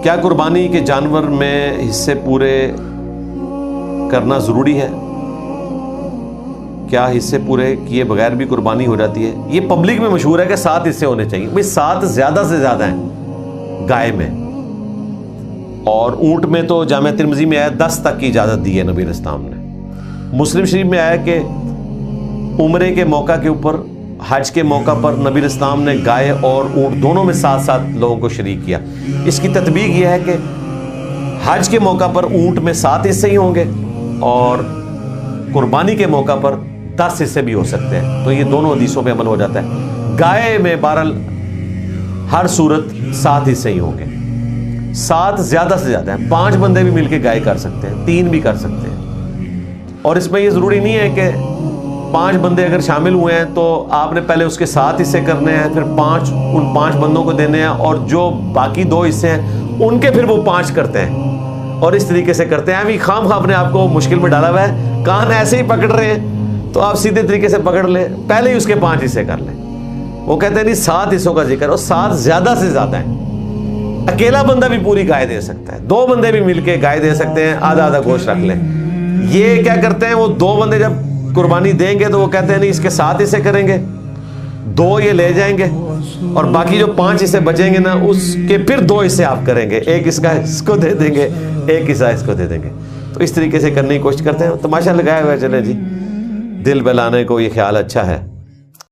کیا قربانی کے جانور میں حصے پورے کرنا ضروری ہے؟ کیا حصے پورے کیے بغیر بھی قربانی ہو جاتی ہے؟ یہ پبلک میں مشہور ہے کہ 7 حصے ہونے چاہیے. بھئی 7 زیادہ سے زیادہ ہیں گائے میں، اور اونٹ میں تو جامع ترمذی میں آیا 10 تک کی اجازت دی ہے نبی علیہ السلام نے. مسلم شریف میں آیا کہ عمرے کے موقع کے اوپر، حج کے موقع پر نبی علیہ السلام نے گائے اور اونٹ دونوں میں 7 لوگوں کو شریک کیا. اس کی تطبیق یہ ہے کہ حج کے موقع پر اونٹ میں 7 حصے ہی ہوں گے اور قربانی کے موقع پر 10 حصے بھی ہو سکتے ہیں. تو یہ دونوں حدیثوں پہ عمل ہو جاتا ہے. گائے میں بہرحال ہر صورت 7 حصے ہی ہوں گے. 7 زیادہ سے زیادہ ہیں. 5 بندے بھی مل کے گائے کر سکتے ہیں، 3 بھی کر سکتے ہیں. اور اس میں یہ ضروری نہیں ہے کہ 5 بندے اگر شامل ہوئے ہیں تو آپ نے پہلے اس کے 7 حصے کرنے ہیں، پھر ان 5 بندوں کو دینے ہیں، اور جو باقی 2 حصے ہیں ان کے پھر وہ 5 کرتے ہیں اور اس طریقے سے کرتے ہیں. ابھی خام خواہ نے آپ کو مشکل میں ڈالا ہوا ہے. کان ایسے ہی پکڑ رہے ہیں تو آپ سیدھے طریقے سے پکڑ لیں، پہلے ہی اس کے 5 حصے کر لیں. وہ کہتے ہیں نہیں 7 حصوں کا ذکر، اور 7 زیادہ سے زیادہ ہیں. اکیلا بندہ بھی پوری گائے دے سکتا ہے، 2 بندے بھی مل کے گائے دے سکتے ہیں، آدھا آدھا گوشت رکھ لیں. یہ کیا کرتے ہیں، وہ 2 بندے جب قربانی دیں گے تو وہ کہتے ہیں نہیں اس کے 7 حصے کریں گے، 2 یہ لے جائیں گے، اور باقی جو 5 حصے بچیں گے نا اس کے پھر 2 حصے آپ کریں گے، ایک اس کا اس کو دے دیں گے، ایک حصہ اس کو دے دیں گے. تو اس طریقے سے کرنے کی کوشش کرتے ہیں. تماشا لگایا ہوا ہے، چلیں جی، دل بہلانے کو یہ خیال اچھا ہے.